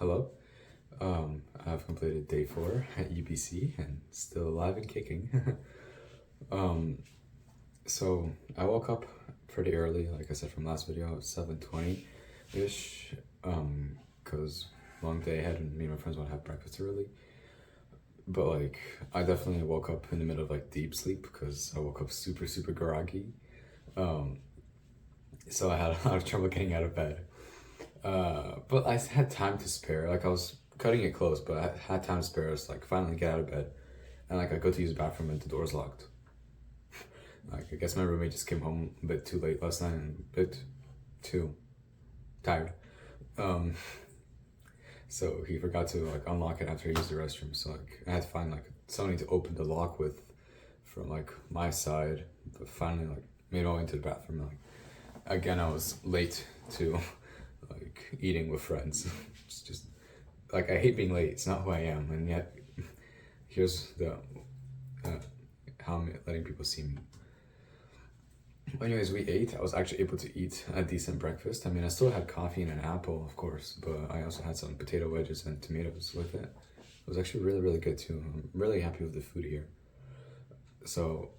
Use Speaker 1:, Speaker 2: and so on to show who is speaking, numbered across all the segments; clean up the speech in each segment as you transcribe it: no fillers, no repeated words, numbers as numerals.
Speaker 1: Hello. I've completed day 4 at UBC and still alive and kicking. um, so I woke up pretty early, like I said from last video, 7:20 ish. Cause long day ahead and me and my friends want to have breakfast early. But like I definitely woke up in the middle of like deep sleep because I woke up super groggy. Um, so I had a lot of trouble getting out of bed. But I had time to spare. Like I was cutting it close, but I had time to spare. So like finally get out of bed, and like I go to use the bathroom and the door's locked. Like I guess my roommate just came home a bit too late last night and a bit too tired. Um, so he forgot to like unlock it after he used the restroom. So like I had to find like something to open the lock with from like my side. But finally like made my way into the bathroom. Like again, I was late to like eating with friends. It's just like I hate being late. It's not who I am, and yet here's the how I'm letting people see me. Anyways, we ate. I was actually able to eat a decent breakfast. I mean, I still had coffee and an apple, of course, but I also had some potato wedges and tomatoes with it. It was actually really good too. I'm really happy with the food here. So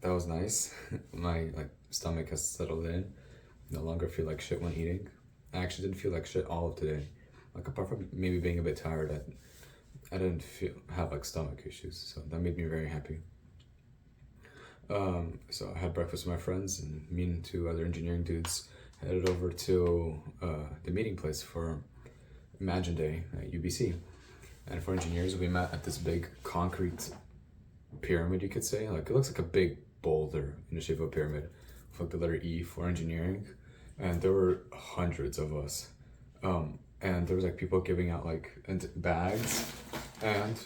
Speaker 1: that was nice. My like stomach has settled in. No longer feel like shit when eating. I actually didn't feel like shit all of today. Like apart from maybe being a bit tired, I didn't have like stomach issues, so that made me very happy. So I had breakfast with my friends, and me and two other engineering dudes headed over to the meeting place for Imagine Day at UBC. And for engineers, we met at this big concrete pyramid, you could say. Like it looks like a big boulder in the shape of a pyramid, with like the letter E for engineering. And there were hundreds of us. And there was like people giving out like bags and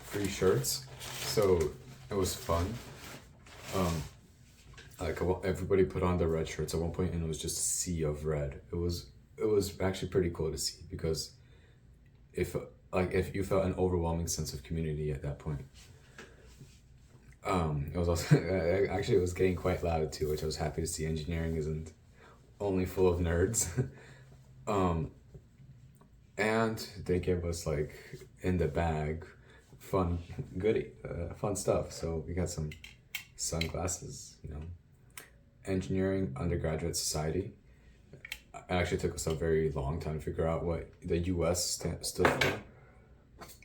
Speaker 1: free shirts, so it was fun. Like everybody put on their red shirts at one point, and it was just a sea of red. It was actually pretty cool to see because if if you felt an overwhelming sense of community at that point. It was also actually it was getting quite loud too, which I was happy to see. Engineering isn't only full of nerds. um, and they gave us like in the bag fun fun stuff. So we got some sunglasses, engineering undergraduate society. It actually took us a very long time to figure out what the US stood for.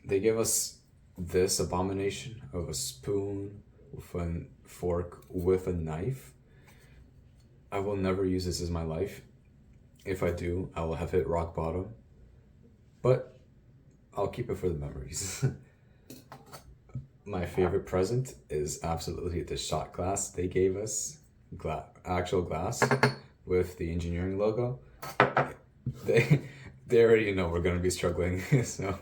Speaker 1: They gave us this abomination of a spoon with a fork with a knife. I will never use this in my life. If I do, I will have hit rock bottom. But I'll keep it for the memories. My favorite present is absolutely the shot glass they gave us. Actual glass with the engineering logo. They they already know we're gonna be struggling, so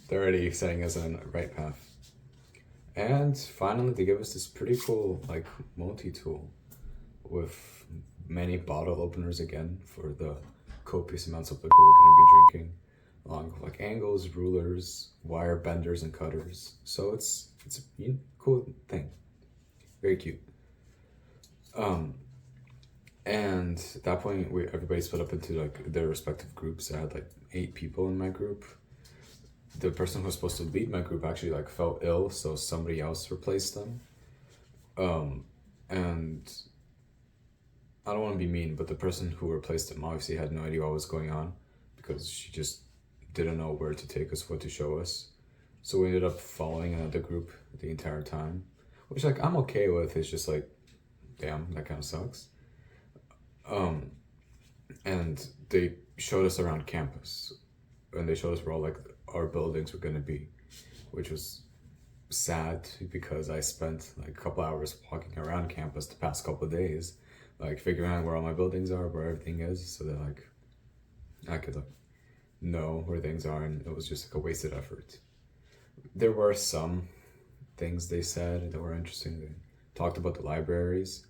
Speaker 1: they're already setting us on the right path. And finally, they gave us this pretty cool like multi-tool with many bottle openers again for the copious amounts of liquor we're gonna be drinking, along with like angles, rulers, wire benders, and cutters. So it's a cool thing, very cute. And at that point, everybody split up into like their respective groups. I had like 8 people in my group. The person who was supposed to lead my group actually like felt ill, so somebody else replaced them. And I don't want to be mean, but the person who replaced him obviously had no idea what was going on because she just didn't know where to take us, what to show us. So we ended up following another group the entire time, which like I'm okay with. It's just like, damn, that kind of sucks. And they showed us around campus, and they showed us where all like our buildings were gonna be, which was sad because I spent like a couple hours walking around campus the past couple of days, like figuring out where all my buildings are, where everything is, so that like I could like know where things are, and it was just like a wasted effort. There were some things they said that were interesting. They talked about the libraries,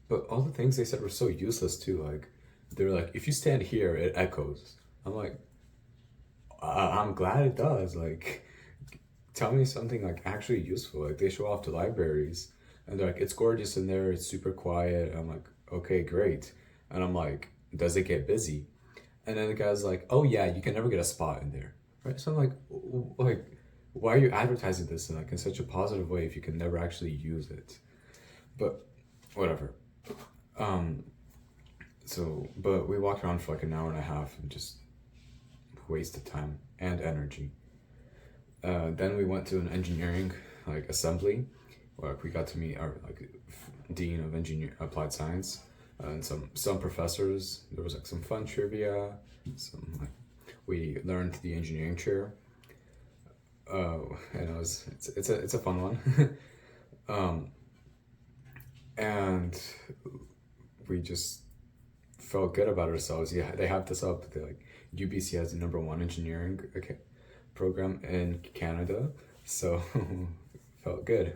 Speaker 1: but all the things they said were so useless too. Like they were like, if you stand here, it echoes. I'm like, I'm glad it does. Like, tell me something like actually useful. Like they show off the libraries, and they're like, it's gorgeous in there. It's super quiet. And I'm like, okay, great. And I'm like, does it get busy? And then the guy's like, oh yeah, you can never get a spot in there. right? So I'm like, like, why are you advertising this in like in such a positive way if you can never actually use it? But whatever. Um, but we walked around for like an hour and a half and just wasted time and energy. Then we went to an engineering like assembly, where we got to meet our like dean of engineer applied science and some professors. There was like some fun trivia. Some like we learned the engineering chair. And it's a fun one. um, and we just felt good about ourselves. Yeah, they have this up. They like UBC has the number one engineering program in Canada, so felt good.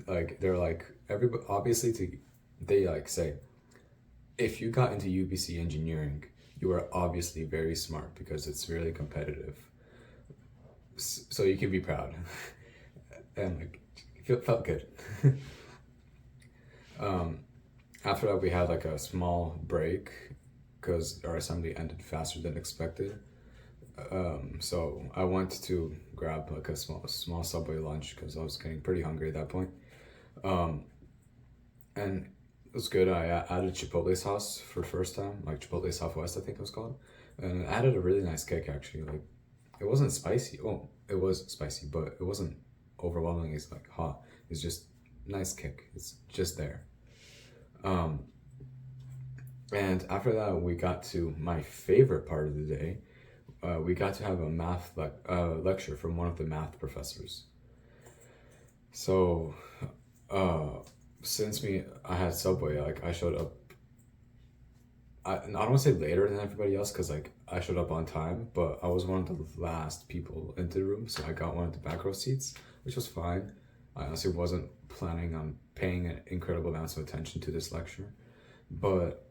Speaker 1: Like they're like everybody obviously to they like say if you got into UBC engineering, you are obviously very smart because it's really competitive. So you can be proud, and like felt good. After that, we had like a small break because our assembly ended faster than expected. So I went to grab like a small Subway lunch because I was getting pretty hungry at that point. And it was good. I added Chipotle sauce for the first time, like Chipotle Southwest, I think it was called, and it added a really nice kick actually. Like it wasn't spicy. Oh, it was spicy, but it wasn't overwhelmingly like hot. It's just nice kick. It's just there. And after that, we got to my favorite part of the day. We got to have a math lecture from one of the math professors. So, since I had Subway, like I showed up. I don't want to say later than everybody else because like I showed up on time, but I was one of the last people into the room, so I got one of the back row seats, which was fine. I honestly wasn't planning on paying an incredible amounts of attention to this lecture, but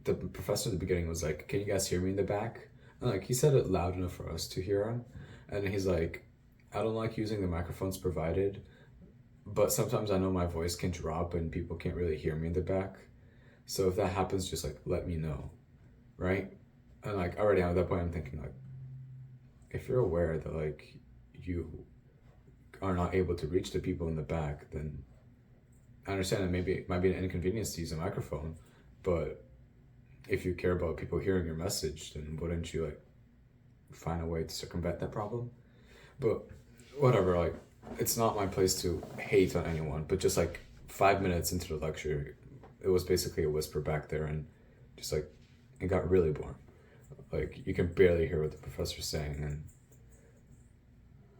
Speaker 1: the professor at the beginning was like, "Can you guys hear me in the back?" And like he said it loud enough for us to hear him, and he's like, "I don't like using the microphones provided, but sometimes I know my voice can drop and people can't really hear me in the back. So if that happens, just like let me know, right?" And like already at that point, I'm thinking like, if you're aware that like you are not able to reach the people in the back, then I understand that maybe it might be an inconvenience to use a microphone, but if you care about people hearing your message, then wouldn't you like find a way to circumvent that problem? But whatever, like it's not my place to hate on anyone, but just like 5 minutes into the lecture, it was basically a whisper back there and just like it got really boring. Like you can barely hear what the professor's saying and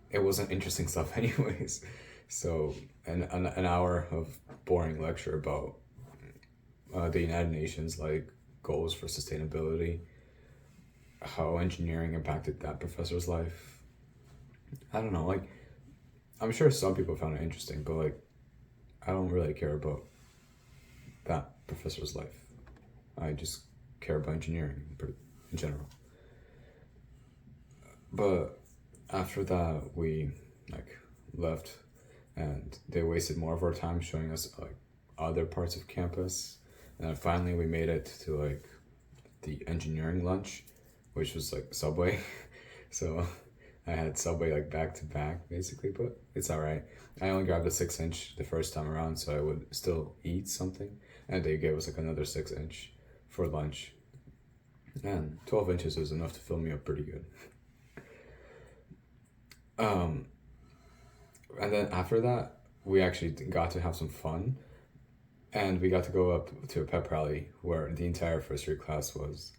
Speaker 1: it wasn't interesting stuff anyways. So an hour of boring lecture about the United Nations like goals for sustainability, how engineering impacted that professor's life. I don't know, like I'm sure some people found it interesting, but like I don't really care about that professor's life. I just care about engineering in general. But after that, we like left, and they wasted more of our time showing us like other parts of campus. And finally, we made it to like the engineering lunch, which was like Subway. So I had Subway like back to back basically, but it's all right. I only grabbed a 6-inch the first time around, so I would still eat something. And they gave us like another 6-inch for lunch. And 12 inches is enough to fill me up pretty good. And then after that, we actually got to have some fun. And we got to go up to a pep rally where the entire first year class was.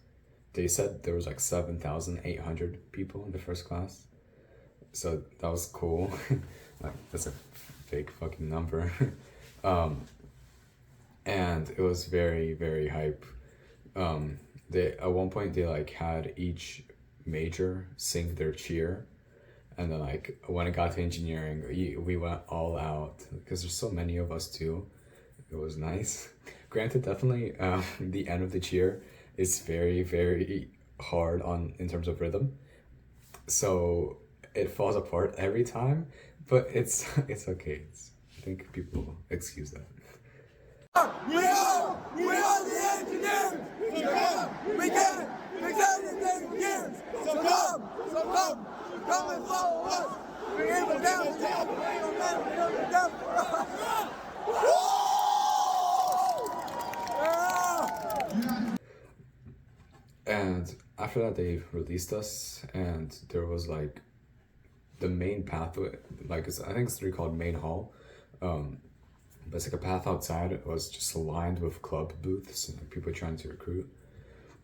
Speaker 1: They said there was like 7,800 people in the first class. So that was cool. Like, that's a fake fucking number. And it was very, very hype. They at one point they like had each major sing their cheer, and then like when it got to engineering, we went all out because there's so many of us too. It was nice. Granted, definitely the end of the cheer is very, very hard on in terms of rhythm, so it falls apart every time. But it's okay. I think people will excuse that.
Speaker 2: We are the engineers. So come, we can, because it's engineers. So come, Come, come and follow us. We're in the downtown. We ain't gonna let them down for us.
Speaker 1: And after that, they released us, and there was like the main pathway, like I think it's called Main Hall. But it's like a path outside. It was just lined with club booths and like, people trying to recruit.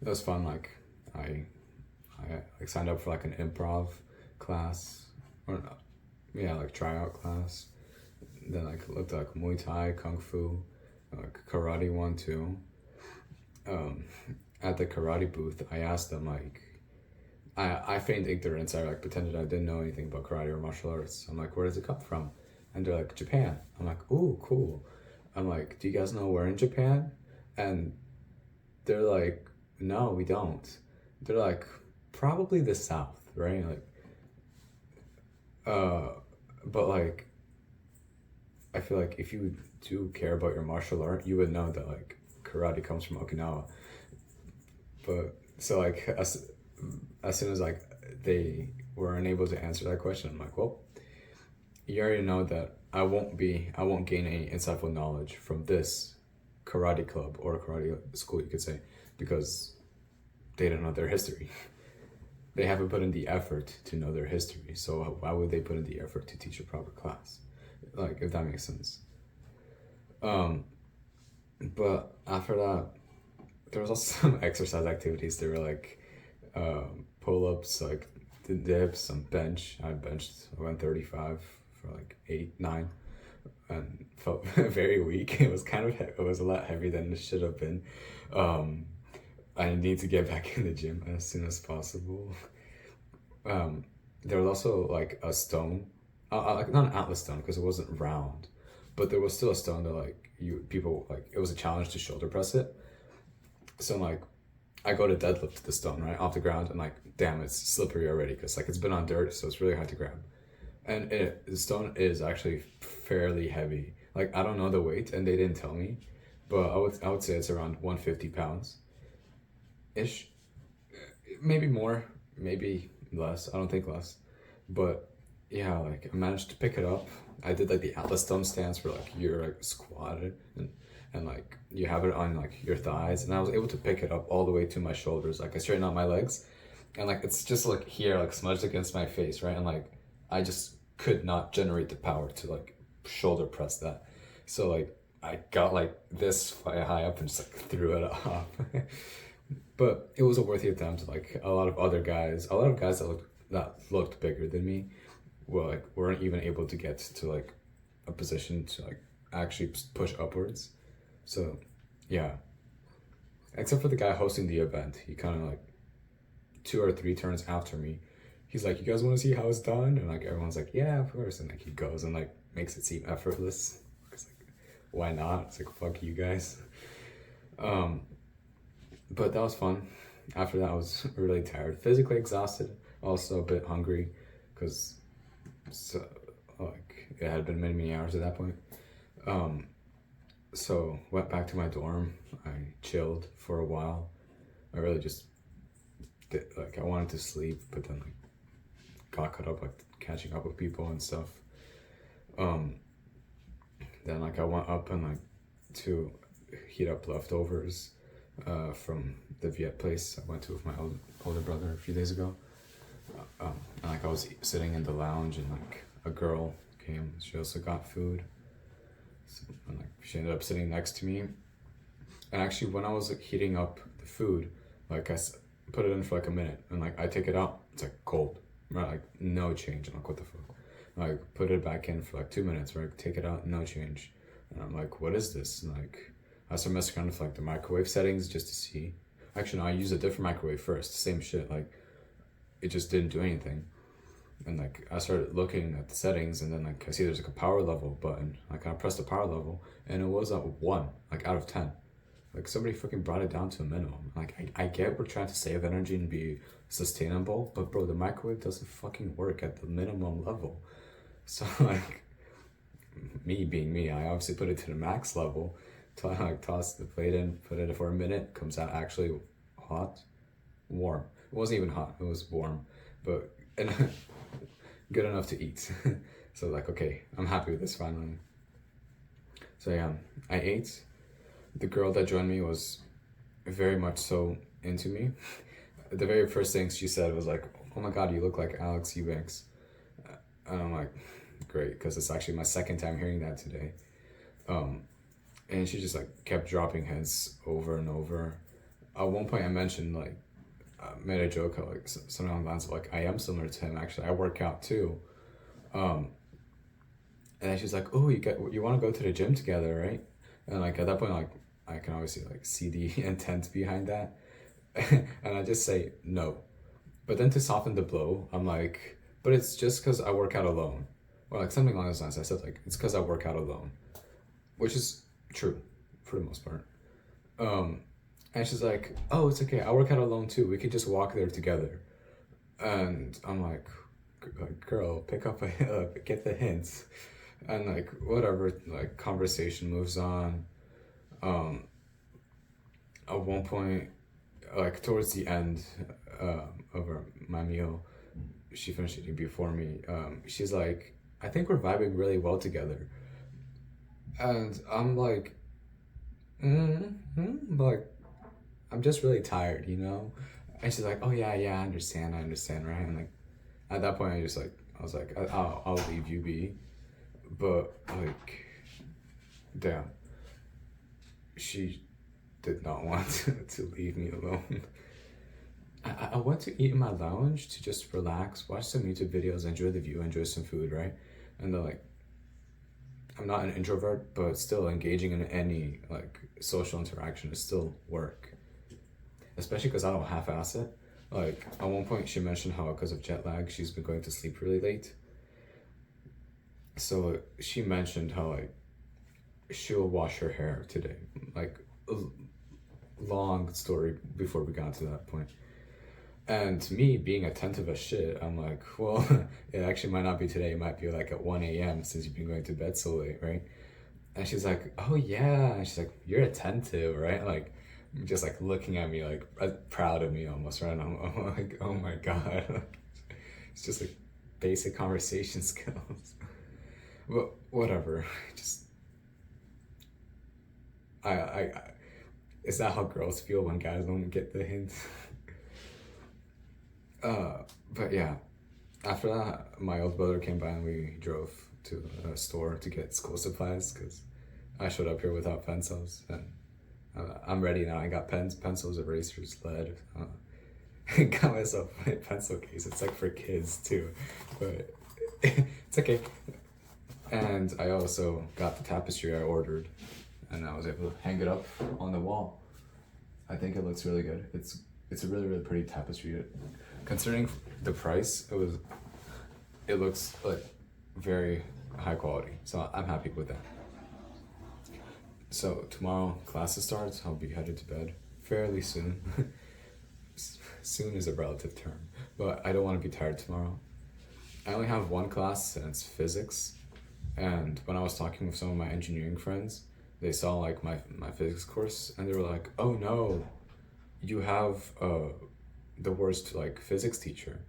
Speaker 1: It was fun. Like I like signed up for like an improv class, or not, yeah, like tryout class. Then like looked at like Muay Thai, Kung Fu, like karate one too. At the karate booth, I asked them like, I feigned ignorance. I like pretended I didn't know anything about karate or martial arts. I'm like, where does it come from? And they're like, Japan. I'm like, ooh, cool. I'm like, do you guys know we're in Japan? And they're like, no, we don't. They're like, probably the South, right? Like, but like, I feel like if you do care about your martial art, you would know that like karate comes from Okinawa. But so like as soon as like they were unable to answer that question, I'm like, well, you already know that I won't gain any insightful knowledge from this karate club or karate school, you could say, because they don't know their history. They haven't put in the effort to know their history, so why would they put in the effort to teach a proper class? Like, if that makes sense. But after that, there was also some exercise activities. There were like pull-ups, like the dips, some bench. I benched 135 for like 8, 9, and felt very weak. It was it was a lot heavier than it should have been. I need to get back in the gym as soon as possible. There was also like a stone, like not an atlas stone because it wasn't round, but there was still a stone that like people like it was a challenge to shoulder press it. So like I go to deadlift the stone right off the ground and like damn it's slippery already because like it's been on dirt, so it's really hard to grab. And the stone is actually fairly heavy. Like I don't know the weight and they didn't tell me, but I would say it's around 150 pounds ish, maybe more, maybe less. I don't think less, but yeah, like I managed to pick it up. I did like the Atlas stone stance where like you're like squatted and like you have it on like your thighs, and I was able to pick it up all the way to my shoulders. Like I straightened out my legs, and like it's just like here, like smudged against my face, right? And like I just could not generate the power to like shoulder press that. So like I got like this high up and just like threw it off. But it was a worthy attempt. Like a lot of guys that looked bigger than me, well, like weren't even able to get to like a position to like actually push upwards. So, yeah. Except for the guy hosting the event, he kind of like 2 or 3 turns after me. He's like, "You guys want to see how it's done?" And like everyone's like, "Yeah, of course." And like he goes and like makes it seem effortless. It's like, why not? It's like fuck you guys. But that was fun. After that, I was really tired, physically exhausted, also a bit hungry, because like it had been many hours at that point. So went back to my dorm. I chilled for a while. I really just did, like I wanted to sleep, but then like got caught up like catching up with people and stuff. Then like I went up and like to heat up leftovers from the Viet place I went to with my older brother a few days ago. And like I was sitting in the lounge and like a girl came. She also got food. So, and like she ended up sitting next to me. And actually, when I was like heating up the food, like put it in for like a minute, and like I take it out, it's like cold, right? Like no change. I'm like, what the fuck? Like put it back in for like 2 minutes, right? Take it out, no change. And I'm like, what is this? And like I started messing around with like the microwave settings just to see. Actually, no, I used a different microwave first. Same shit. Like it just didn't do anything. And like I started looking at the settings, and then like I see there's like a power level button. Like I pressed the power level, and it was at 1, like out of 10. Like somebody freaking brought it down to a minimum. Like I get we're trying to save energy and be sustainable, but bro, the microwave doesn't fucking work at the minimum level. So like me being me, I obviously put it to the max level. Like toss the plate in, put it for a minute, comes out actually hot, warm. It wasn't even hot, it was warm, but and good enough to eat. So like, okay, I'm happy with this finally. So yeah, I ate. The girl that joined me was very much so into me. The very first thing she said was like, "Oh my God, you look like Alex Eubanks," and I'm like, "Great," because it's actually my second time hearing that today. And she just like kept dropping hints over and over. At one point, I mentioned like, made a joke like something along the lines of like, I am similar to him. Actually, I work out too. And then she's like, "Oh, you want to go to the gym together, right?" And like at that point, like I can obviously like see the intent behind that, and I just say no. But then to soften the blow, I'm like, "But it's just because I work out alone," or like something along those lines. I said like, "It's because I work out alone," which is true for the most part. And she's like, "Oh, it's okay. I work out alone too. We could just walk there together." And I'm like, "Girl, pick up get the hints." And like whatever, like conversation moves on. At one point, like towards the end of my meal, she finished eating before me. She's like, "I think we're vibing really well together," and I'm like, like I'm just really tired, you know. And she's like, "Oh yeah, yeah, I understand, right?" And like at that point, I was like, I'll leave you be," but like, damn, she did not want to leave me alone. I went to eat in my lounge to just relax, watch some YouTube videos, enjoy the view, enjoy some food, right? And then like, I'm not an introvert, but still engaging in any like social interaction is still work, especially because I don't half-ass it. Like at one point, she mentioned how because of jet lag, she's been going to sleep really late. So she mentioned how like she'll wash her hair today, like a long story before we got to that point. And me being attentive as shit, I'm like, well, it actually might not be today. It might be like at 1 a.m. since you've been going to bed so late, right? And she's like, "Oh yeah." And she's like, "You're attentive, right?" Like, just like looking at me, like proud of me almost, right? And I'm like, "Oh my God." It's just like basic conversation skills. But whatever. Just, I, is that how girls feel when guys don't get the hint? But yeah, after that, my older brother came by and we drove to a store to get school supplies because I showed up here without pencils and I'm ready now. I got pens, pencils, erasers, lead. I got myself a pencil case. It's like for kids too, but it's okay. And I also got the tapestry I ordered, and I was able to hang it up on the wall. I think it looks really good. It's a really pretty tapestry. Considering the price, it looks like very high quality. So I'm happy with that. So tomorrow classes starts. I'll be headed to bed fairly soon. Soon is a relative term, but I don't want to be tired tomorrow. I only have one class and it's physics. And when I was talking with some of my engineering friends, they saw like my physics course and they were like, "Oh no, you have the worst like physics teacher."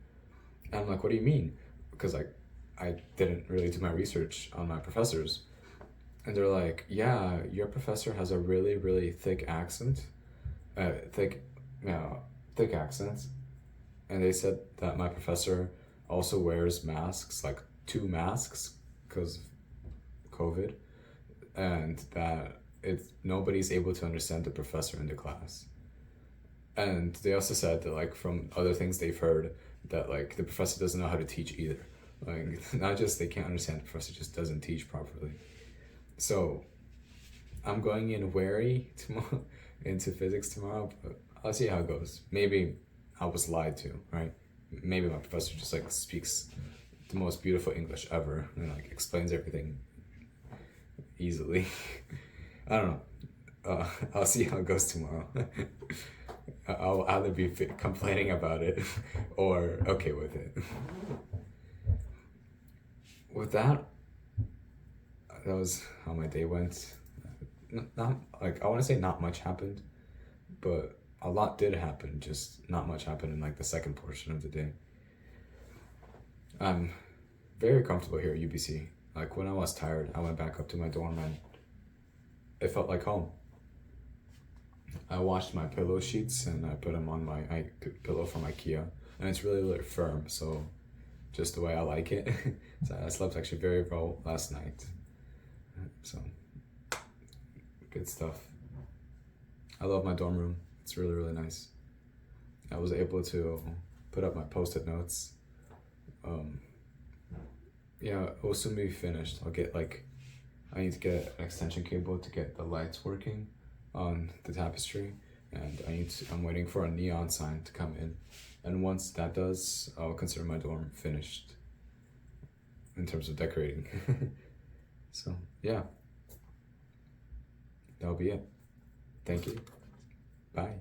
Speaker 1: And I'm like, "What do you mean?" Because like I didn't really do my research on my professors. And they're like, "Yeah, your professor has a really thick accent, thick, yeah, thick accent." And they said that my professor also wears masks, like two masks, because of COVID, and that it's nobody's able to understand the professor in the class. And they also said that like from other things they've heard that like the professor doesn't know how to teach either. Like not just they can't understand, the professor just doesn't teach properly. So I'm going in wary tomorrow into physics tomorrow, but I'll see how it goes. Maybe I was lied to, right? Maybe my professor just like speaks the most beautiful English ever and like explains everything easily. I don't know. I'll see how it goes tomorrow. I'll either be complaining about it or okay with it. With that, that was how my day went. Not like I want to say not much happened, but a lot did happen. Just not much happened in like the second portion of the day. I'm very comfortable here at UBC. Like when I was tired, I went back up to my dorm and it felt like home. I washed my pillow sheets and I put them on my pillow from IKEA, and it's really, really firm. So just the way I like it. So I slept actually very well last night. So good stuff. I love my dorm room. It's really, really nice. I was able to put up my post-it notes. Yeah, it will soon be finished. I need to get an extension cable to get the lights working on the tapestry, and I'm waiting for a neon sign to come in. And once that does, I'll consider my dorm finished in terms of decorating. So yeah, that'll be it. Thank you. Bye.